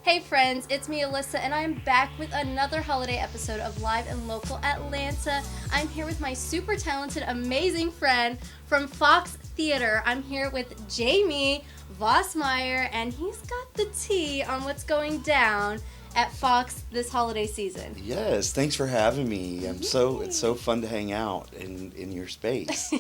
Hey friends, it's me Alyssa and I'm back with another holiday episode of Live and Local Atlanta. I'm here with my super talented, amazing friend from Fox Theater. I'm here with Jamie Vosmeier and he's got the tea on what's going down at Fox this holiday season. Yes, thanks for having me. It's so Yay. fun to hang out in your space.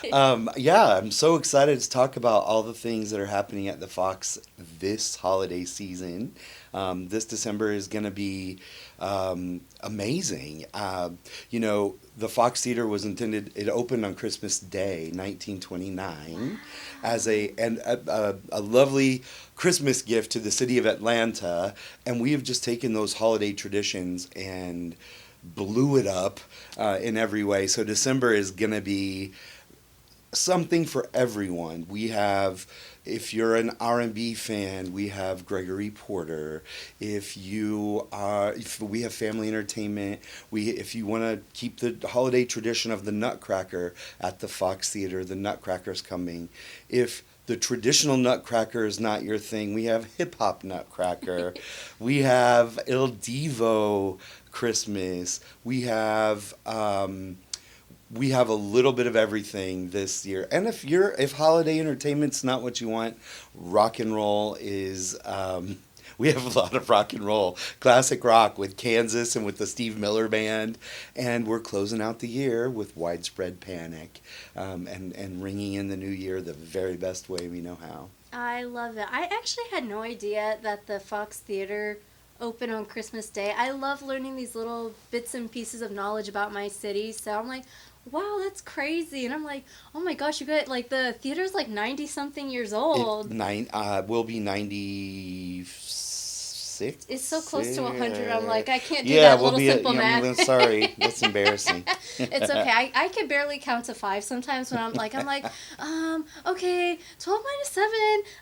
Yeah, I'm so excited to talk about all the things that are happening at the Fox this holiday season. This December is going to be amazing. The Fox Theater was intended, it opened on Christmas Day, 1929, as a lovely Christmas gift to the city of Atlanta. And we have just taken those holiday traditions and blew it up in every way. So December is going to be something for everyone. We have, if you're an R&B fan, we have Gregory Porter. If we have family entertainment, if you want to keep the holiday tradition of the Nutcracker at the Fox Theater, the Nutcracker's coming. If the traditional Nutcracker is not your thing, we have Hip Hop Nutcracker. We have Il Divo Christmas. We have a little bit of everything this year. And if holiday entertainment's not what you want, rock and roll is we have a lot of rock and roll, classic rock with Kansas and with the Steve Miller Band, and we're closing out the year with Widespread Panic, and ringing in the new year the very best way we know how. I love it. I actually had no idea that the Fox Theater opened on Christmas Day. I love learning these little bits and pieces of knowledge about my city. So I'm like, wow, that's crazy. And I'm like, oh my gosh, you got like the theater's like 90 something years old. Will be 96. It's so close to 100. I'm like, I can't do Yeah, that little simple math. sorry, that's embarrassing. It's okay. I can barely count to five sometimes when okay, 12 minus 7.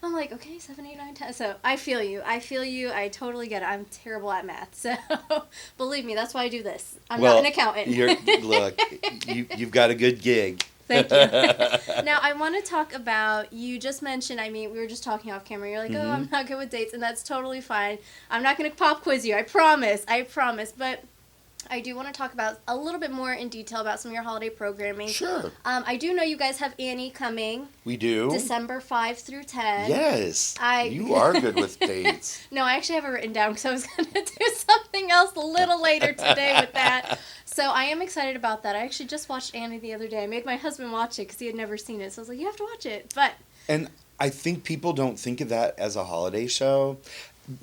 I'm like, okay, 7, 8, 9, 10. So I feel you. I feel you. I totally get it. I'm terrible at math. So believe me, that's why I do this. I'm not an accountant. Look, you've got a good gig. Thank you. Now, I want to talk about, you just mentioned, I mean, we were just talking off camera. You're like, oh, I'm not good with dates, and that's totally fine. I'm not going to pop quiz you. I promise. I promise. But I do want to talk about a little bit more in detail about some of your holiday programming. Sure. I do know you guys have Annie coming. We do. December 5 through 10. Yes. You are good with dates. No, I actually have it written down because I was going to do something else a little later today with that. So I am excited about that. I actually just watched Annie the other day. I made my husband watch it because he had never seen it. So I was like, you have to watch it. And I think people don't think of that as a holiday show.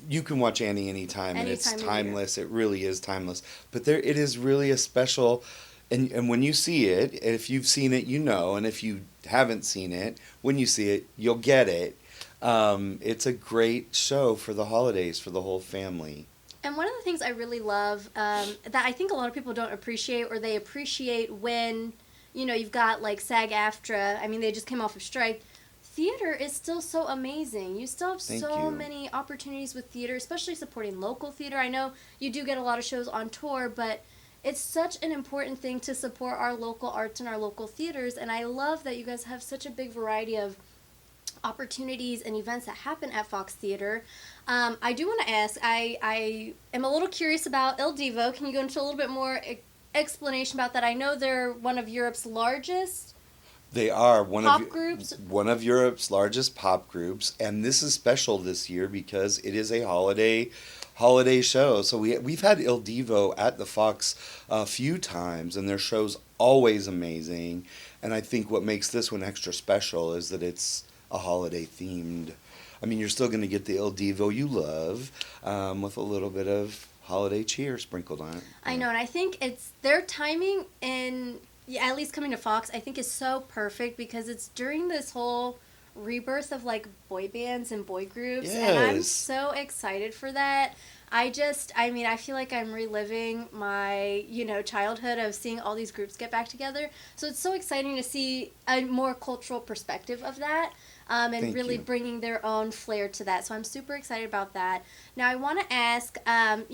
You can watch Annie anytime, and it's timeless. It really is timeless. But it is really a special, and when you see it, if you've seen it, you know, and if you haven't seen it, when you see it, you'll get it. It's a great show for the holidays for the whole family. And one of the things I really love that I think a lot of people don't appreciate, or they appreciate when, you've got like SAG-AFTRA. I mean, they just came off of strike. Theater is still so amazing. You still have so many opportunities with theater, especially supporting local theater. I know you do get a lot of shows on tour, but it's such an important thing to support our local arts and our local theaters. And I love that you guys have such a big variety of opportunities and events that happen at Fox Theater. I do want to ask, I am a little curious about Il Divo. Can you go into a little bit more explanation about that? I know they're one of Europe's largest They are pop groups. One of Europe's largest pop groups, and this is special this year because it is a holiday show. So we've had Il Divo at the Fox a few times, and their show's always amazing. And I think what makes this one extra special is that it's a holiday themed. I mean, you're still going to get the Il Divo you love, with a little bit of holiday cheer sprinkled on it. I know, and I think it's their timing in, at least coming to Fox, I think is so perfect because it's during this whole rebirth of like boy bands and boy groups. Yes. And I'm so excited for that. I feel like I'm reliving my, childhood of seeing all these groups get back together. So it's so exciting to see a more cultural perspective of that, and Thank really you. bringing their own flair to that. So I'm super excited about that. Now I want to ask, out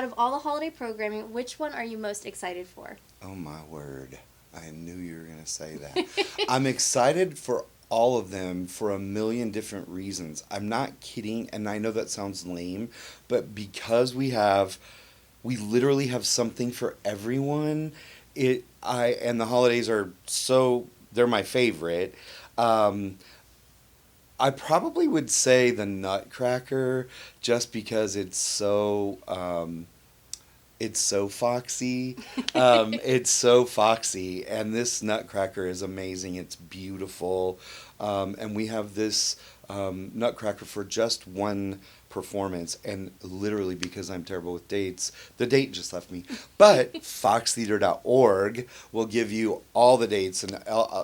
of all the holiday programming, which one are you most excited for? Oh my word. I knew you were going to say that. I'm excited for all of them for a million different reasons. I'm not kidding, and I know that sounds lame, but because we literally have something for everyone. And the holidays are so, they're my favorite. Um, I probably would say the Nutcracker just because it's so foxy. It's so foxy, and this Nutcracker is amazing. It's beautiful, and we have this Nutcracker for just one performance. And literally, because I'm terrible with dates, the date just left me. But foxtheater.org will give you all the dates and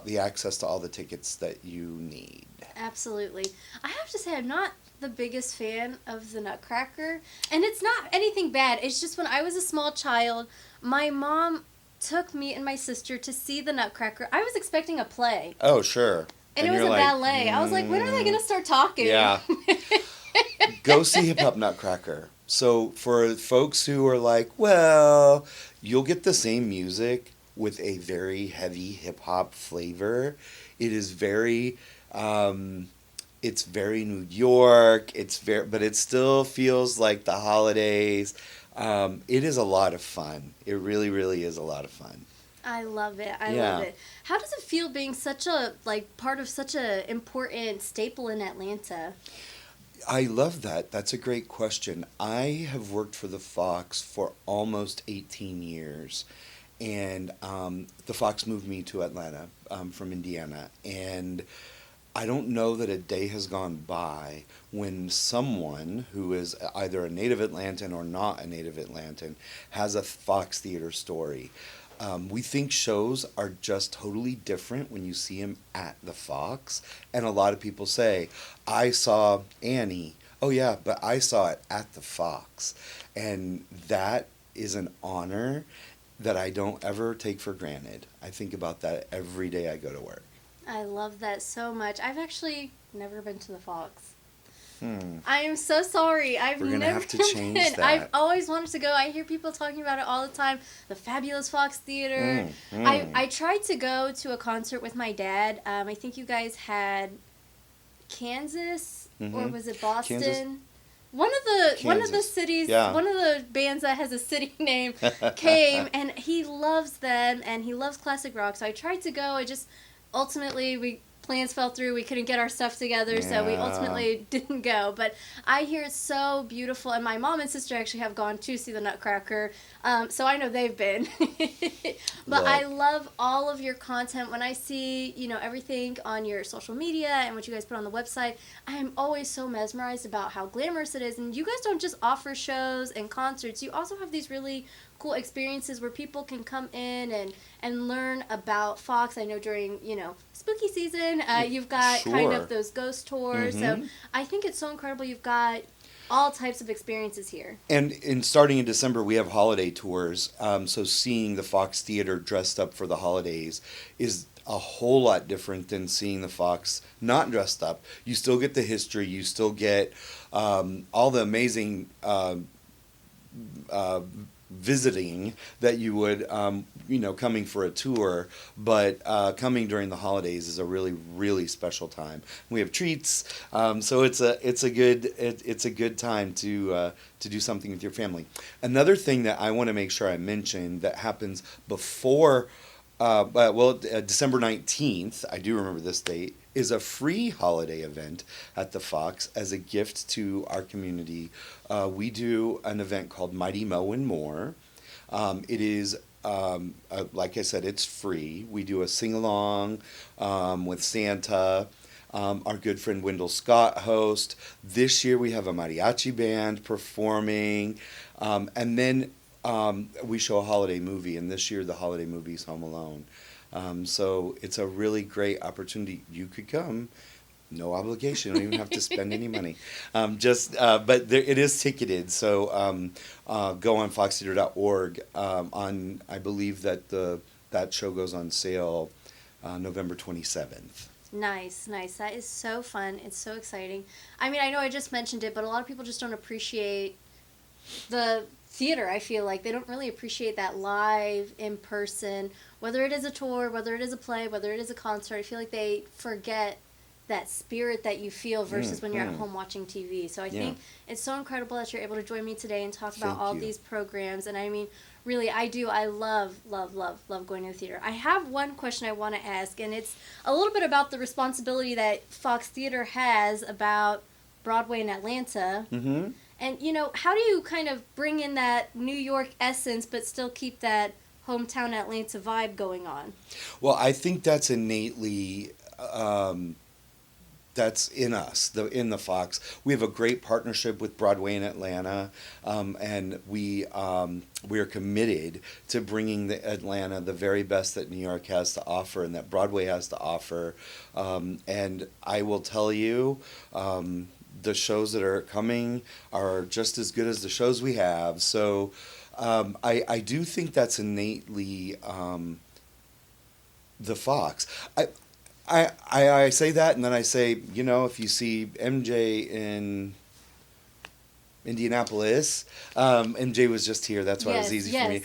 the access to all the tickets that you need. Absolutely. I have to say, I'm not the biggest fan of the Nutcracker, and it's not anything bad. It's just when I was a small child, my mom took me and my sister to see the Nutcracker. I was expecting a play, Oh, sure. and it was you're a like, ballet. I was like, when are they going to start talking? Yeah. Go see Hip Hop Nutcracker. So for folks who are like, well, you'll get the same music with a very heavy hip hop flavor. It is very, it's very New York. But it still feels like the holidays. It is a lot of fun. It really, really is a lot of fun. I love it. I Yeah. love it. How does it feel being such a part of such a important staple in Atlanta? I love that. That's a great question. I have worked for the Fox for almost 18 years, and the Fox moved me to Atlanta from Indiana. And I don't know that a day has gone by when someone who is either a native Atlantan or not a native Atlantan has a Fox Theater story. We think shows are just totally different when you see them at the Fox. And a lot of people say, I saw Annie. Oh, yeah, but I saw it at the Fox. And that is an honor that I don't ever take for granted. I think about that every day I go to work. I love that so much. I've actually never been to the Fox. Hmm. I am so sorry. We're gonna never have to change been. that. I've always wanted to go. I hear people talking about it all the time. The fabulous Fox Theater. I tried to go to a concert with my dad. I think you guys had Kansas or was it Boston? Kansas. One of the Kansas. cities, Yeah. one of the bands that has a city name came, and he loves them and he loves classic rock. So I tried to go. I just ultimately plans fell through. We couldn't get our stuff together, so we Yeah. ultimately didn't go. But I hear it's so beautiful, and my mom and sister actually have gone to see the Nutcracker, so I know they've been. But I love all of your content. When I see, everything on your social media and what you guys put on the website, I am always so mesmerized about how glamorous it is. And you guys don't just offer shows and concerts. You also have these really cool experiences where people can come in and learn about Fox. I know during, spooky season, you've got kind Sure. of those ghost tours. So I think it's so incredible. You've got all types of experiences here. And starting in December, we have holiday tours. So seeing the Fox Theater dressed up for the holidays is a whole lot different than seeing the Fox not dressed up. You still get the history. You still get all the amazing visiting that you would, coming for a tour, but coming during the holidays is a really, really special time. We have treats, so it's a good time to do something with your family. Another thing that I want to make sure I mention that happens before, December 19th, I do remember this date, is a free holiday event at the Fox as a gift to our community. We do an event called Mighty Mo and More. It is, like I said, it's free. We do a sing-along with Santa. Our good friend Wendell Scott hosts. This year we have a mariachi band performing. And then we show a holiday movie, and this year the holiday movie is Home Alone. So it's a really great opportunity. You could come, no obligation. You don't even have to spend any money. But it is ticketed. So go on foxtheater.org. I believe that show goes on sale November 27th. Nice. That is so fun. It's so exciting. I mean, I know I just mentioned it, but a lot of people just don't appreciate the theater. I feel like they don't really appreciate that live, in person, whether it is a tour, whether it is a play, whether it is a concert. I feel like they forget that spirit that you feel versus when you're at home watching TV. So I think it's so incredible that you're able to join me today and talk about all these programs. And I mean, really, I love going to the theater. I have one question I want to ask, and it's a little bit about the responsibility that Fox Theater has about Broadway in Atlanta. Mm-hmm. And, you know, how do you kind of bring in that New York essence but still keep that hometown Atlanta vibe going on? Well, I think that's innately that's in us, in the Fox. We have a great partnership with Broadway in Atlanta, and we are committed to bringing the Atlanta the very best that New York has to offer and that Broadway has to offer. And I will tell you, the shows that are coming are just as good as the shows we have. So I do think that's innately the Fox. I say that, and then I say, you know, if you see MJ in Indianapolis, MJ was just here. That's why it was easy for me.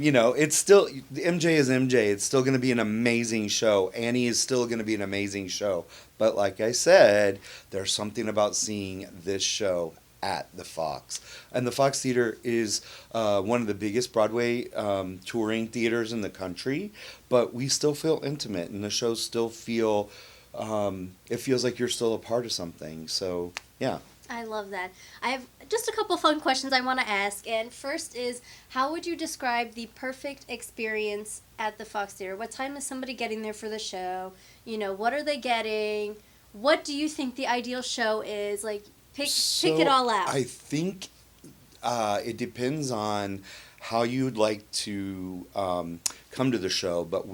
You know, it's still, MJ is MJ. It's still going to be an amazing show. Annie is still going to be an amazing show. But like I said, there's something about seeing this show at the Fox. And the Fox Theater is one of the biggest Broadway touring theaters in the country, but we still feel intimate, and the shows still feel, it feels like you're still a part of something. So, yeah. I love that. I have just a couple fun questions I want to ask. And first is, how would you describe the perfect experience at the Fox Theater? What time is somebody getting there for the show? You know, what are they getting? What do you think the ideal show is? Like, pick it all out. I think it depends on how you'd like to come to the show, but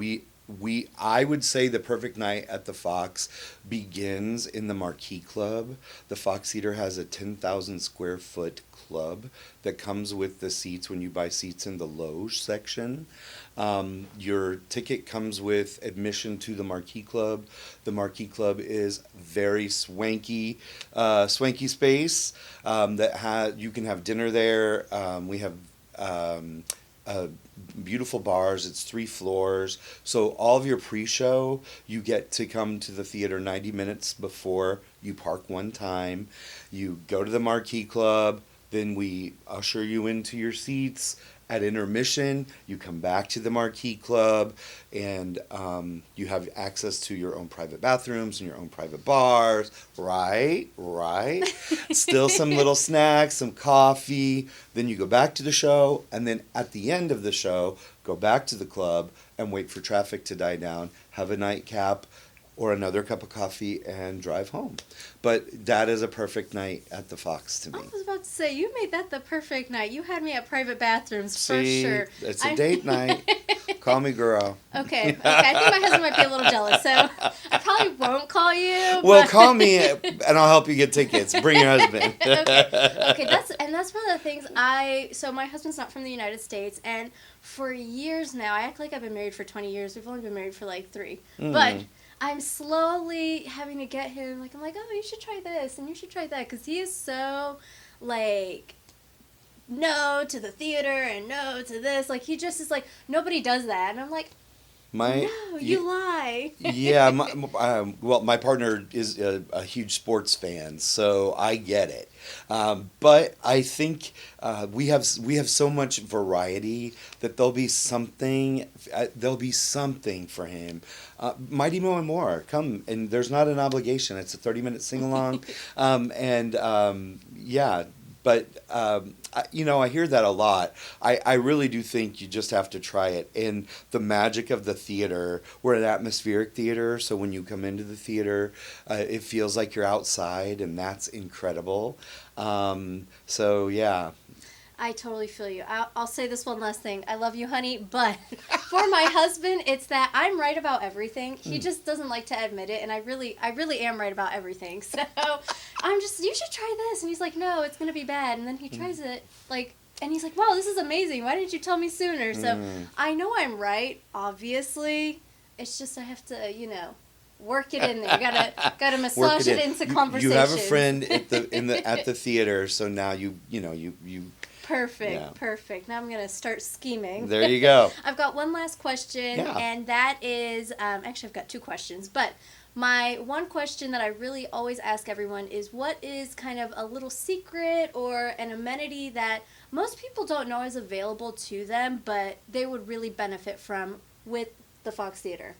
I would say the perfect night at the Fox begins in the Marquee Club. The Fox Theater has a 10,000 square foot club that comes with the seats when you buy seats in the loge section. Your ticket comes with admission to the Marquee Club. The Marquee Club is very swanky space that you can have dinner there. We have beautiful bars. It's 3 floors. So all of your pre-show, you get to come to the theater 90 minutes before. You park one time. You go to the Marquee Club. Then we usher you into your seats. At intermission, you come back to the Marquee Club, and you have access to your own private bathrooms and your own private bars. Right. Still some little snacks, some coffee. Then you go back to the show, and then at the end of the show, go back to the club and wait for traffic to die down, have a nightcap or another cup of coffee, and drive home. But that is a perfect night at the Fox to me. I was about to say, you made that the perfect night. You had me at private bathrooms for sure. It's a date night. Call me girl. Okay. I think my husband might be a little jealous, so I probably won't call you. Well, call me and I'll help you get tickets. Bring your husband. Okay. That's one of the things so my husband's not from the United States, and for years now, I act like I've been married for 20 years. We've only been married for like 3. But I'm slowly having to get him, like, I'm like, oh, you should try this, and you should try that, because he is so, like, no to the theater, and no to this, like, he just is like, nobody does that, and I'm like, no, you lie. Yeah, my partner is a huge sports fan, so I get it. But I think we have so much variety that there'll be something for him. Mighty Mo and More, come, and there's not an obligation. It's a 30-minute sing-along, yeah. But I hear that a lot. I really do think you just have to try it. And the magic of the theater, we're an atmospheric theater, so when you come into the theater, it feels like you're outside, and that's incredible. So yeah. I totally feel you. I'll say this one last thing. I love you, honey, but for my husband, it's that I'm right about everything. He just doesn't like to admit it, and I really am right about everything. So I'm just, you should try this. And he's like, no, it's going to be bad. And then he tries it, like, and he's like, wow, this is amazing. Why didn't you tell me sooner? So I know I'm right, obviously. It's just I have to, work it in there. Gotta massage it into conversation. You have a friend at the theater, so now you. Perfect. Now I'm going to start scheming. There you go. I've got one last question, and that is, actually I've got 2 questions, but My one question that I really always ask everyone is, what is kind of a little secret or an amenity that most people don't know is available to them, but they would really benefit from with the Fox Theater?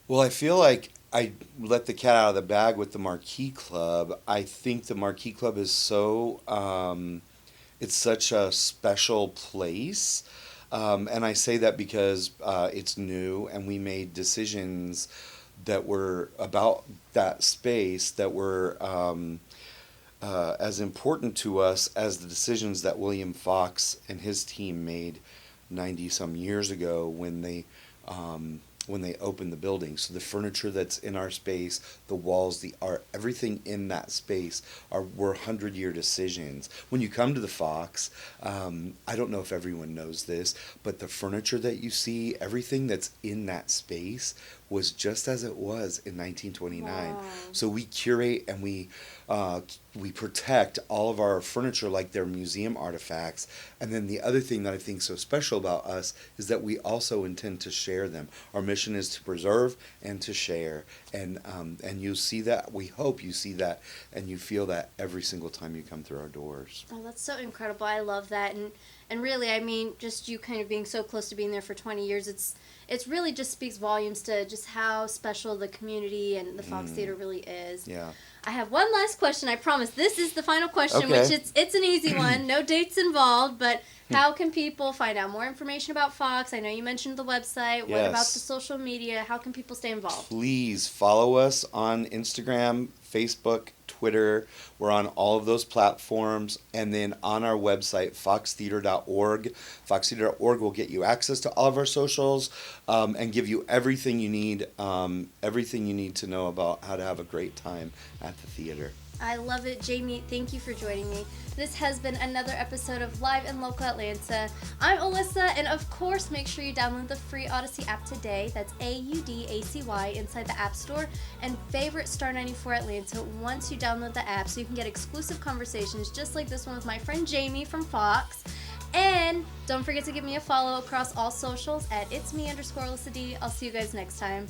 Well, I feel like I let the cat out of the bag with the Marquee Club. I think the Marquee Club is it's such a special place. And I say that because it's new and we made decisions that were about that space that were as important to us as the decisions that William Fox and his team made 90 some years ago when they opened the building. So the furniture that's in our space, the walls, the art, everything in that space were 100-year decisions. When you come to the Fox, I don't know if everyone knows this, but the furniture that you see, everything that's in that space was just as it was in 1929. Wow. So we curate and we protect all of our furniture like they're museum artifacts. And then the other thing that I think is so special about us is that we also intend to share them. Our mission is to preserve and to share. And you see that, we hope you see that, and you feel that every single time you come through our doors. Oh, that's so incredible. I love that. And really, I mean, just you kind of being so close to being there for 20 years, it's really just speaks volumes to just how special the community and the Fox Theater really is. Yeah. I have one last question. I promise this is the final question, Okay. which it's an easy one. No dates involved, but how can people find out more information about Fox? I know you mentioned the website. What about Yes. the social media? How can people stay involved? Please follow us on Instagram, Facebook, Twitter. We're on all of those platforms. And then on our website, foxtheater.org. Foxtheater.org will get you access to all of our socials and give you everything you need to know about how to have a great time at the theater. I love it. Jamie, thank you for joining me. This has been another episode of Live in Local Atlanta. I'm Alyssa, and of course, make sure you download the free Odyssey app today. That's AUDACY inside the App Store, and favorite Star 94 Atlanta once you download the app so you can get exclusive conversations just like this one with my friend Jamie from Fox. And don't forget to give me a follow across all socials at @itsme_Alyssa D. I'll see you guys next time.